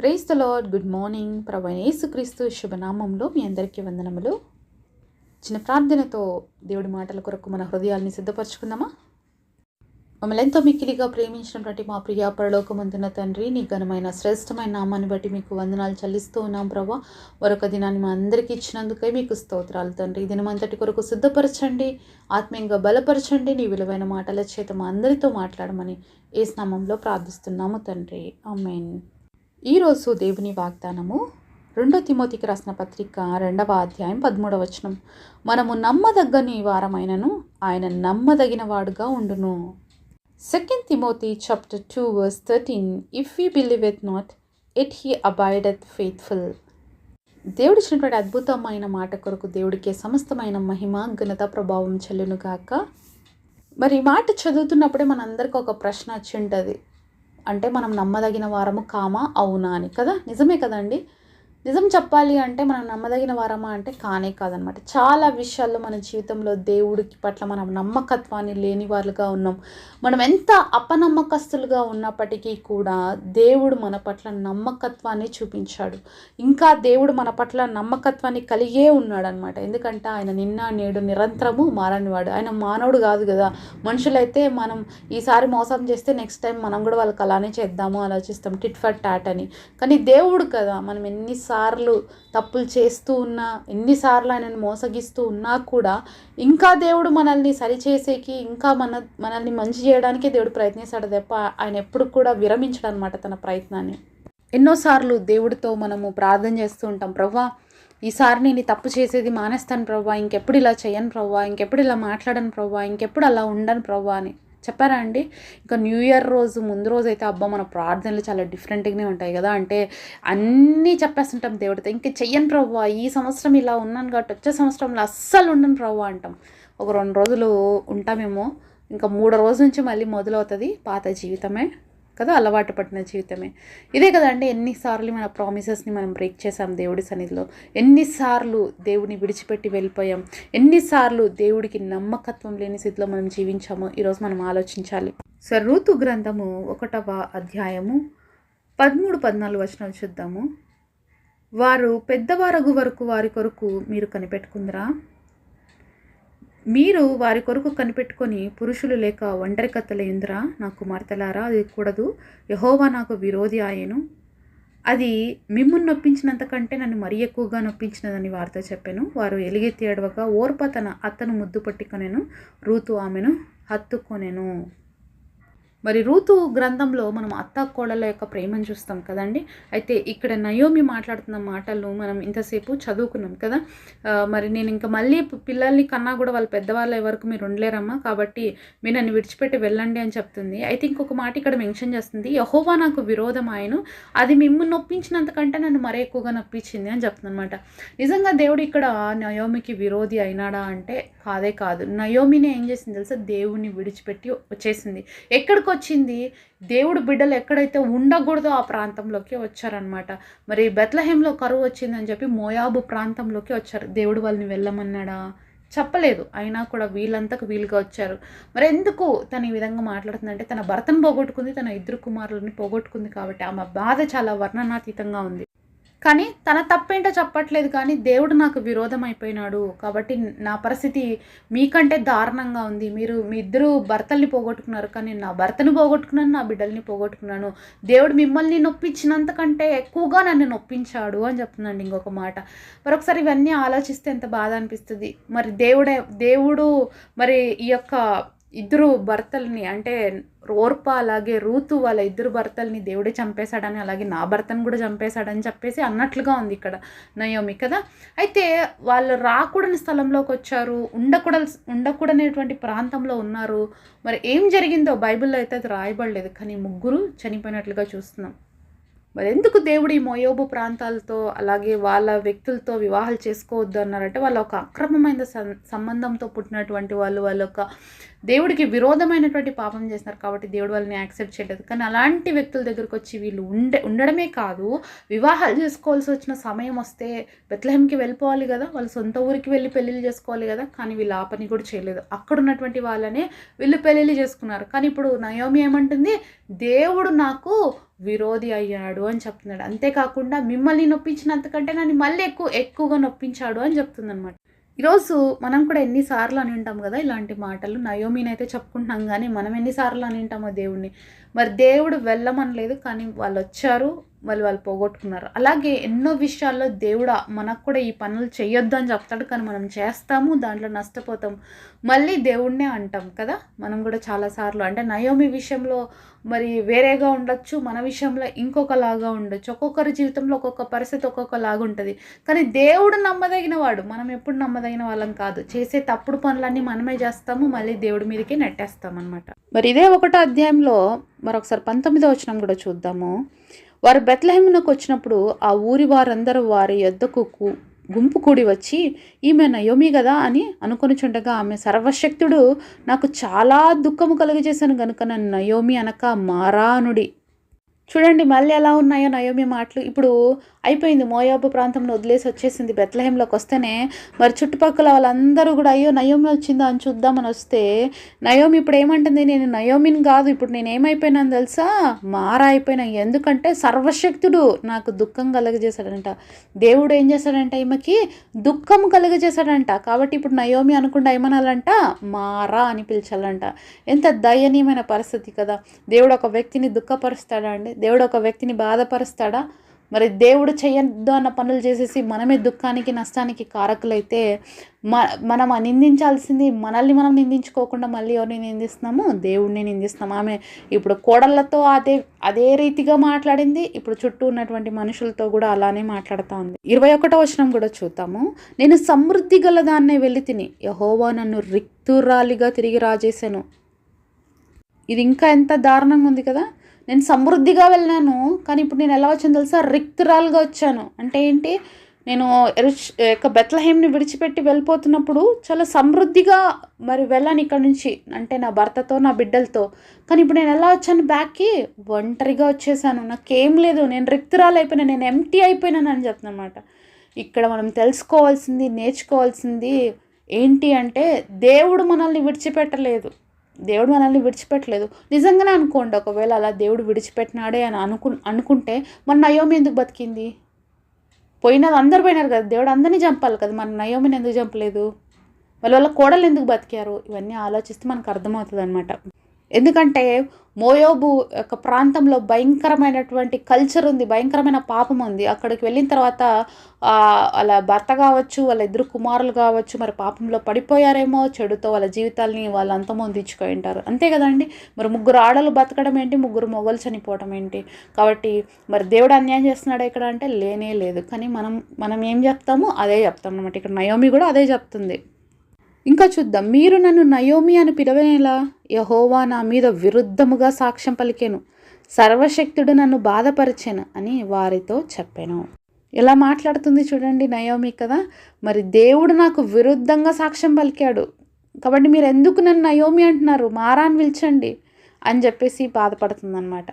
Praise the Lord. Good morning. ప్రభువైన యేసుక్రీస్తు శుభనామంలో మీ అందరికీ వందనములు. చిన్న ప్రార్థనతో దేవుడి మాటల కొరకు మన హృదయాల్ని సిద్ధపరచుకుందామా? మమ్మల్ని ఎంతో మిక్కిలిగా ప్రేమించినటువంటి మా ప్రియ పరలోకమందున తండ్రి, నీ ఘనమైన శ్రేష్టమైన నామాన్ని బట్టి మీకు వందనాలు చెల్లిస్తూ ఉన్నాం ప్రభా. మరొక దినాన్ని మా అందరికీ ఇచ్చినందుకే మీకు స్తోత్రాలు తండ్రి. దినమంతటి కొరకు సిద్ధపరచండి, ఆత్మీయంగా బలపరచండి. నీ విలువైన మాటల చేత మా అందరితో మాట్లాడమని యేసు నామంలో ప్రార్థిస్తున్నాము తండ్రి. ఆమేన్. ఈరోజు దేవుని వాగ్దానము 2 తిమోతికి రాసిన పత్రిక 2వ అధ్యాయం 13వ వచనం. మనము నమ్మదగ్గని వారమైనను ఆయన నమ్మదగిన వాడుగా ఉండును. 2 Timothy chapter 2 verse 13. If we believeth not, yet he abideth faithful. దేవుడు ఇచ్చినటువంటి అద్భుతమైన మాట కొరకు దేవుడికే సమస్తమైన మహిమ ఘనత ప్రభావం చెల్లును గాక. మరి ఈ మాట చదువుతున్నప్పుడే మనందరికీ ఒక ప్రశ్న వచ్చి ఉంటుంది. అంటే మనం నమ్మదగిన వారము కామా అవునా అని కదా. నిజమే కదండి. నిజం చెప్పాలి అంటే మనం నమ్మదగిన వారమా అంటే కానే కాదనమాట. చాలా విషయాల్లో మన జీవితంలో దేవుడికి పట్ల మనం నమ్మకత్వాన్ని లేని వారుగా ఉన్నాం. మనం ఎంత అపనమ్మకస్తులుగా ఉన్నప్పటికీ కూడా దేవుడు మన పట్ల నమ్మకత్వాన్ని చూపించాడు. ఇంకా దేవుడు మన పట్ల నమ్మకత్వాన్ని కలిగే ఉన్నాడనమాట. ఎందుకంటే ఆయన నిన్న నేడు నిరంతరము మారనివాడు. ఆయన మానవుడు కాదు కదా. మనుషులైతే మనం ఈసారి మోసం చేస్తే నెక్స్ట్ టైం మనం కూడా వాళ్ళకి అలానే చేద్దాము ఆలోచిస్తాం, టిట్ ఫర్ టాట్ అని. కానీ దేవుడు కదా, మనం ఎన్నిసార్లు తప్పులు చేస్తూ ఉన్నా, ఎన్నిసార్లు ఆయనను మోసగిస్తూ ఉన్నా కూడా ఇంకా దేవుడు మనల్ని సరిచేసేకి, ఇంకా మనల్ని మంచి చేయడానికి దేవుడు ప్రయత్నిస్తాడు తప్ప ఆయన ఎప్పుడు కూడా విరమించడు అనమాట తన ప్రయత్నాన్ని. ఎన్నోసార్లు దేవుడితో మనము ప్రార్థన చేస్తూ ఉంటాం, ప్రభువా ఈసారి నేను తప్పు చేసేది మానేస్తాను ప్రభువా, ఇంకెప్పుడు ఇలా చేయను ప్రభువా, ఇంకెప్పుడు ఇలా మాట్లాడను ప్రభువా, ఇంకెప్పుడు అలా ఉండను ప్రభువా అని చెప్పారా అండి. ఇంకా న్యూ ఇయర్ రోజు ముందు రోజు అయితే అబ్బా మన ప్రార్థనలు చాలా డిఫరెంట్గానే ఉంటాయి కదా. అంటే అన్నీ చెప్పేస్తుంటాం దేవుడితో, ఇంక చెయ్యను ప్రభువా, ఈ సంవత్సరం ఇలా ఉన్నాను కాబట్టి వచ్చే సంవత్సరంలో అస్సలు ఉండను ప్రభువా అంటాం. ఒక 2 రోజులు ఉంటామేమో, ఇంకా 3వ రోజు నుంచి మళ్ళీ మొదలవుతుంది పాత జీవితమే కదా, అలవాటు పడిన జీవితమే. ఇదే కదండి, ఎన్నిసార్లు మన ప్రామిసెస్ని మనం బ్రేక్ చేసాం దేవుడి సన్నిధిలో, ఎన్నిసార్లు దేవుడిని విడిచిపెట్టి వెళ్ళిపోయాం, ఎన్నిసార్లు దేవుడికి నమ్మకత్వం లేని స్థితిలో మనం జీవించామో ఈరోజు మనం ఆలోచించాలి. రూతు గ్రంథము 1వ అధ్యాయము 13-14 వచనాలు చూద్దాము. వారు పెద్దవారగు వరకు వారి కొరకు మీరు కనిపెట్టుకుందరా? మీరు వారి కొరకు కనిపెట్టుకొని పురుషులు లేక ఒంటరికత్తలేందిరా నా కుమార్తెలారా? అది కూడదు. యెహోవా నాకు విరోధి ఆయను, అది మిమ్మును నొప్పించినంత కంటే నన్ను మరీ ఎక్కువగా నొప్పించినదని వారితో చెప్పాను. వారు ఎలుగెత్తి ఏడవగా ఓర్ప తన అత్తను ముద్దు పట్టుకొనెను, రూతు ఆమెను హత్తుకొనెను. మరి రూతు గ్రంథంలో మనం అత్త కోడల యొక్క ప్రేమను చూస్తాం కదండి. అయితే ఇక్కడ నయోమి మాట్లాడుతున్న మాటలు మనం ఇంతసేపు చదువుకున్నాం కదా. మరి నేను ఇంకా మళ్ళీ పిల్లల్ని కన్నా కూడా వాళ్ళ పెద్దవాళ్ళ ఎవరికి మీరు ఉండలేరమ్మా, కాబట్టి మీరు నన్ను విడిచిపెట్టి వెళ్ళండి అని చెప్తుంది. అయితే ఇంకొక మాట ఇక్కడ మెన్షన్ చేస్తుంది, యెహోవా నాకు విరోధం ఆయను, అది మిమ్మల్ని నొప్పించినంత కంటే నన్ను మరీ ఎక్కువగా నొప్పించింది అని చెప్తుంది అనమాట. నిజంగా దేవుడు ఇక్కడ నయోమికి విరోధి అయినాడా అంటే కాదే కాదు. నయోమిని ఏం చేసింది తెలుసా, దేవుడిని విడిచిపెట్టి వచ్చేసింది. ఎక్కడికి వచ్చింది? దేవుడు బిడ్డలు ఎక్కడైతే ఉండకూడదో ఆ ప్రాంతంలోకి వచ్చారనమాట. మరి బెత్లెహేంలో కరువు వచ్చిందని చెప్పి మోయాబు ప్రాంతంలోకి వచ్చారు. దేవుడు వాళ్ళని వెళ్ళమన్నాడా? చెప్పలేదు. అయినా కూడా వీళ్ళంతకు వీలుగా వచ్చారు. మరి ఎందుకు తను ఈ విధంగా మాట్లాడుతుందంటే, తన భర్తను పోగొట్టుకుంది, తన 2 కుమారులని పోగొట్టుకుంది కాబట్టి ఆమె బాధ చాలా వర్ణనాతీతంగా ఉంది. కానీ తన తప్పేంటో చెప్పట్లేదు. కానీ దేవుడు నాకు విరోధం అయిపోయినాడు కాబట్టి నా పరిస్థితి మీకంటే దారుణంగా ఉంది. మీరు మీ 2 భర్తల్ని పోగొట్టుకున్నారు, కానీ నా భర్తను పోగొట్టుకున్నాను, నా బిడ్డల్ని పోగొట్టుకున్నాను. దేవుడు మిమ్మల్ని నొప్పించినంతకంటే ఎక్కువగా నన్ను నొప్పించాడు అని చెప్తుందండి ఇంకొక మాట. మరొకసారి ఇవన్నీ ఆలోచిస్తే ఎంత బాధ అనిపిస్తుంది. మరి దేవుడు మరి ఈ యొక్క 2 భర్తల్ని, అంటే ఓర్ప అలాగే రూతు వాళ్ళ 2 భర్తల్ని దేవుడే చంపేశాడని, అలాగే నా భర్తను కూడా చంపేశాడని చెప్పేసి అన్నట్లుగా ఉంది ఇక్కడ నయోమి కదా. అయితే వాళ్ళు రాకూడని స్థలంలోకి వచ్చారు, ఉండకూడనేటువంటి ప్రాంతంలో ఉన్నారు. మరి ఏం జరిగిందో బైబిల్లో అయితే అది రాయబడలేదు, కానీ 3 చనిపోయినట్లుగా చూస్తున్నాం. మరి ఎందుకు దేవుడు ఈ మోయాబు ప్రాంతాలతో అలాగే వాళ్ళ వ్యక్తులతో వివాహాలు చేసుకోవద్దు అన్నారంటే, వాళ్ళ ఒక అక్రమమైన సంబంధంతో పుట్టినటువంటి వాళ్ళు, వాళ్ళ ఒక దేవుడికి విరోధమైనటువంటి పాపం చేస్తున్నారు కాబట్టి దేవుడు వాళ్ళని యాక్సెప్ట్ చేయలేదు. కానీ అలాంటి వ్యక్తుల దగ్గరకు వచ్చి వీళ్ళు ఉండడమే కాదు, వివాహాలు చేసుకోవాల్సి వచ్చిన సమయం వస్తే బెత్లెహేమ్కి వెళ్ళిపోవాలి కదా, వాళ్ళ సొంత ఊరికి వెళ్ళి పెళ్ళిళ్ళు చేసుకోవాలి కదా, కానీ వీళ్ళు ఆ పని కూడా చేయలేదు. అక్కడ ఉన్నటువంటి వాళ్ళనే వీళ్ళు పెళ్ళిళ్ళు చేసుకున్నారు. కానీ ఇప్పుడు నయోమి ఏమంటుంది, దేవుడు నాకు విరోధి అయ్యాడు అని చెప్తున్నాడు. అంతేకాకుండా మిమ్మల్ని నొప్పించినంతకంటే నన్ను మళ్ళీ ఎక్కువగా నొప్పించాడు అని చెప్తుంది అనమాట. ఈరోజు మనం కూడా ఎన్నిసార్లు అని ఉంటాం కదా ఇలాంటి మాటలు. నయోమిని అయితే చెప్పుకుంటున్నాం, కానీ మనం ఎన్నిసార్లు అని ఉంటామో దేవుడిని. మరి దేవుడు వెళ్ళమనలేదు, కానీ వాళ్ళు వచ్చారు, వాళ్ళు పోగొట్టుకున్నారు. అలాగే ఎన్నో విషయాల్లో దేవుడు మనకు కూడా ఈ పనులు చేయొద్దు అని చెప్తాడు, కానీ మనం చేస్తాము, దాంట్లో నష్టపోతాం, మళ్ళీ దేవుడినే అంటాం కదా. మనం కూడా చాలాసార్లు అంటే నయోమి విషయంలో మరి వేరేగా ఉండొచ్చు, మన విషయంలో ఇంకొకలాగా ఉండొచ్చు. ఒక్కొక్కరి జీవితంలో ఒక్కొక్క పరిస్థితి ఒక్కొక్కలాగా ఉంటుంది. కానీ దేవుడు నమ్మదగిన వాడు, మనం ఎప్పుడు నమ్మదగిన వాళ్ళం కాదు. చేసే తప్పుడు పనులన్నీ మనమే చేస్తాము, మళ్ళీ దేవుడి మీదకి నెట్టేస్తాం అనమాట. మరి ఇదే 1వ అధ్యాయంలో మరొకసారి 19వ వచనం కూడా చూద్దాము. వారు బెత్లెహేమునకు వచ్చినప్పుడు ఆ ఊరి వారందరూ వారి యొద్దకు గుంపు కూడి వచ్చి, ఈమె నయోమి కదా అని అనుకొనిచుండగా, ఆమె సర్వశక్తుడు నాకు చాలా దుఃఖము కలుగజేశాను గనుక నన్ను నయోమి అనక మారా అనుడి. చూడండి మళ్ళీ ఎలా ఉన్నాయో నయోమి మాటలు. ఇప్పుడు అయిపోయింది, మోయాబు ప్రాంతంలో వదిలేసి వచ్చేసింది, బెత్లెహేంలోకి వస్తేనే మరి చుట్టుపక్కల వాళ్ళందరూ కూడా అయ్యో నయోమి వచ్చిందా అని చూద్దామని వస్తే, నయోమి ఇప్పుడు ఏమంటుంది, నేను నయోమిని కాదు, ఇప్పుడు నేను ఏమైపోయినాను తెలుసా, మారా అయిపోయినా. ఎందుకంటే సర్వశక్తుడు నాకు దుఃఖం కలుగజేశాడంట. దేవుడు ఏం చేశాడంట, ఈమెకి దుఃఖం కలుగజేశాడంట. కాబట్టి ఇప్పుడు నయోమి అనకుండా ఏమనాలంట, మారా అని పిలిచాలంట. ఎంత దయనీయమైన పరిస్థితి కదా. దేవుడు ఒక వ్యక్తిని దుఃఖపరుస్తాడా అండి? దేవుడు ఒక వ్యక్తిని బాధపరుస్తాడా? మరి దేవుడు చేయొద్దు అన్న పనులు చేసేసి మనమే దుఃఖానికి నష్టానికి కారకులైతే మనం నిందించాల్సింది మనల్ని మనం నిందించుకోకుండా మళ్ళీ ఎవరిని నిందిస్తున్నాము, దేవుడిని నిందిస్తున్నాము. ఆమె ఇప్పుడు కోడళ్ళతో అదే రీతిగా మాట్లాడింది, ఇప్పుడు చుట్టూ ఉన్నటువంటి మనుషులతో కూడా అలానే మాట్లాడుతూ ఉంది. 21వ వచనం కూడా చూద్దాము. నేను సమృద్ధి గల దాన్నే వెళ్ళి తిని, యెహోవా నన్ను రిక్తురాలిగా తిరిగి రాజేశాను. ఇది ఇంకా ఎంత దారుణంగా ఉంది కదా. నేను సమృద్ధిగా వెళ్ళాను, కానీ ఇప్పుడు నేను ఎలా వచ్చాను తెలుసా, రిక్తురాలుగా వచ్చాను. అంటే ఏంటి, నేను బెత్లెహేంని విడిచిపెట్టి వెళ్ళిపోతున్నప్పుడు చాలా సమృద్ధిగా మరి వెళ్ళాను ఇక్కడ నుంచి, అంటే నా భర్తతో నా బిడ్డలతో. కానీ ఇప్పుడు నేను ఎలా వచ్చాను బ్యాక్కి, ఒంటరిగా వచ్చేసాను, నాకేం లేదు, నేను రిక్తురాలు అయిపోయినా, నేను ఎంటీ అయిపోయినాను అని చెప్తాను అనమాట. ఇక్కడ మనం తెలుసుకోవాల్సింది, నేర్చుకోవాల్సింది ఏంటి అంటే, దేవుడు మనల్ని విడిచిపెట్టలేదు. నిజంగానే అనుకోండి, ఒకవేళ అలా దేవుడు విడిచిపెట్టినాడే అని అనుకుంటే మన నయోమి ఎందుకు బతికింది? పోయినది అందరు పోయినారు కదా, దేవుడు అందరినీ చంపాలి కదా, మన నయోమిని ఎందుకు చంపలేదు? వాళ్ళ కోడలు ఎందుకు బతికారు? ఇవన్నీ ఆలోచిస్తే మనకు అర్థమవుతుంది అనమాట. ఎందుకంటే మోయాబు యొక్క ప్రాంతంలో భయంకరమైనటువంటి కల్చర్ ఉంది, భయంకరమైన పాపం ఉంది. అక్కడికి వెళ్ళిన తర్వాత వాళ్ళ భర్త కావచ్చు, వాళ్ళ ఇద్దరు కుమారులు కావచ్చు, మరి పాపంలో పడిపోయారేమో, చెడుతో వాళ్ళ జీవితాలని వాళ్ళు అంతమొందించుకొని ఉంటారు. అంతే కదండి. మరి 3 ఆడలు బతకడం ఏంటి, 3 మొగలు చనిపోవడం ఏంటి? కాబట్టి మరి దేవుడు అన్యాయం చేస్తున్నాడు ఇక్కడ అంటే లేనే లేదు. కానీ మనం ఏం చెప్తామో అదే చెప్తాం అనమాట. ఇక్కడ నయోమి కూడా అదే చెప్తుంది. ఇంకా చూద్దాం. మీరు నన్ను నయోమి అని పిలవనేలా, యెహోవా నా మీద విరుద్ధముగా సాక్ష్యం పలికెను, సర్వశక్తుడు నన్ను బాధపరిచెను అని వారితో చెప్పాను. ఎలా మాట్లాడుతుంది చూడండి నయోమి కదా. మరి దేవుడు నాకు విరుద్ధంగా సాక్ష్యం పలికాడు, కాబట్టి మీరు ఎందుకు నన్ను నయోమి అంటున్నారు, మారా అని పిలిచండి అని చెప్పేసి బాధపడుతుంది అనమాట.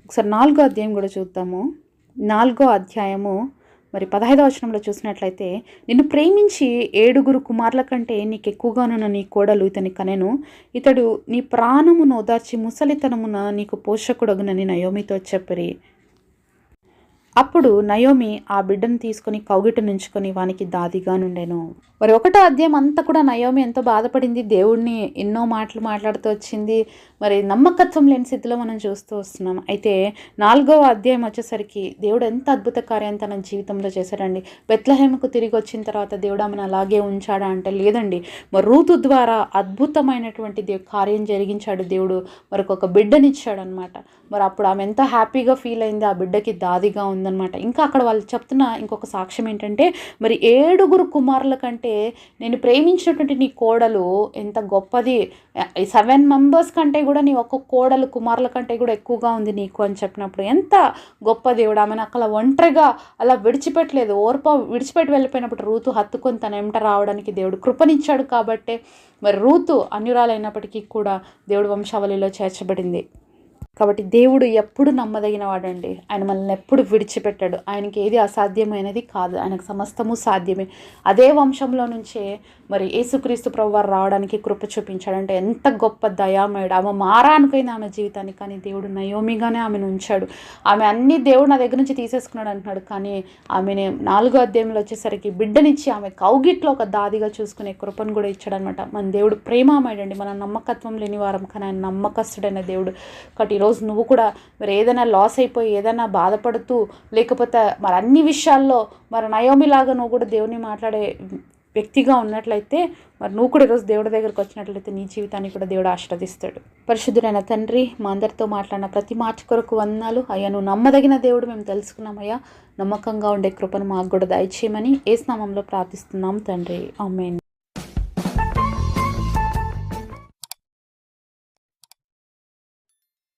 ఒకసారి 4వ అధ్యాయం కూడా చూద్దాము. 4వ అధ్యాయము మరి 15వ వచనంలో చూసినట్లయితే, నిన్ను ప్రేమించి 7 కుమారుల కంటే నీకు ఎక్కువగానున్న నీ కోడలు ఇతని కనెను, ఇతడు నీ ప్రాణమును ఓదార్చి ముసలితనమున నీకు పోషకుడగునని నయోమితో చెప్పిరి. అప్పుడు నయోమి ఆ బిడ్డను తీసుకొని కౌగిట నుంచుకొని వానికి దాదిగా నుండెను. మరి 1వ అధ్యాయం అంతా కూడా నయోమి ఎంతో బాధపడింది, దేవుడిని ఎన్నో మాటలు మాట్లాడుతూ వచ్చింది. మరి నమ్మకత్వం లేని స్థితిలో మనం చూస్తూ వస్తున్నాం. అయితే 4వ అధ్యాయం వచ్చేసరికి దేవుడు ఎంత అద్భుత కార్యం తన జీవితంలో చేశాడండి. బెత్లెహేముకు తిరిగి వచ్చిన తర్వాత దేవుడు ఆమెను అలాగే ఉంచాడా అంటే లేదండి. మరి రూతు ద్వారా అద్భుతమైనటువంటి కార్యం జరిగించాడు దేవుడు. మరొక బిడ్డనిచ్చాడు అనమాట. మరి అప్పుడు ఆమె ఎంత హ్యాపీగా ఫీల్ అయింది, ఆ బిడ్డకి దాదిగా ఉంది ఉందన్నమాట. ఇంకా అక్కడ వాళ్ళు చెప్తున్న ఇంకొక సాక్ష్యం ఏంటంటే, మరి 7 కుమారుల కంటే నేను ప్రేమించినటువంటి నీ కోడలు ఎంత గొప్పది, 7 మెంబర్స్ కంటే కూడా నీ ఒక్క కోడలు కుమారుల కంటే కూడా ఎక్కువగా ఉంది నీకు అని చెప్పినప్పుడు ఎంత గొప్ప దేవుడు. ఆమెను అక్కడ ఒంటరిగా అలా విడిచిపెట్టలేదు. విడిచిపెట్టి వెళ్ళిపోయినప్పుడు రూతు హత్తుకొని తన వెంట రావడానికి దేవుడు కృపనిచ్చాడు. కాబట్టే మరి రూతు అన్యురాలైనప్పటికీ కూడా దేవుడు వంశావళిలో చేర్చబడింది. కాబట్టి దేవుడు ఎప్పుడు నమ్మదగిన వాడండి. ఆయన మనల్ని ఎప్పుడు విడిచిపెట్టాడు. ఆయనకి ఏది అసాధ్యమైనది కాదు, ఆయనకు సమస్తము సాధ్యమే. అదే వంశంలో నుంచే మరి యేసుక్రీస్తు ప్రభువారు రావడానికి కృప చూపించాడంటే ఎంత గొప్ప దయామయుడు. ఆమె మారానుకైంది ఆమె జీవితాన్ని, కానీ దేవుడు నయోమిగానే ఆమెను ఉంచాడు. ఆమె అన్ని దేవుడు నా దగ్గర నుంచి తీసేసుకున్నాడు అంటున్నాడు, కానీ ఆమెని 4వ అధ్యాయంలో వచ్చేసరికి బిడ్డనిచ్చి ఆమె కౌగిట్లో ఒక దాదిగా చూసుకునే కృపను కూడా ఇచ్చాడనమాట. మన దేవుడు ప్రేమామయుడండి. మన నమ్మకత్వం లేని వారం, కానీ ఆయన నమ్మకస్తుడైన దేవుడు. కాబట్టి ఈరోజు నువ్వు కూడా మరి ఏదైనా లాస్ అయిపోయి ఏదైనా బాధపడుతూ, లేకపోతే మరి అన్ని విషయాల్లో మరి నయోమిలాగా నువ్వు కూడా దేవుని మాట్లాడే వ్యక్తిగా ఉన్నట్లయితే, మరి నువ్వు కూడా ఈరోజు దేవుడి దగ్గరికి వచ్చినట్లయితే నీ జీవితాన్ని కూడా దేవుడు ఆశీర్వదిస్తాడు. పరిశుద్ధుడైన తండ్రి, మా అందరితో మాట్లాడిన ప్రతి మాట కొరకు వందనాలు అయ్యా. నువ్వు నమ్మదగిన దేవుడు మేము తెలుసుకున్నామయ్యా. నమ్మకంగా ఉండే కృపను మాకు కూడా దయచేయమని యేసు నామములో ప్రార్థిస్తున్నాం తండ్రి. ఆమేన్.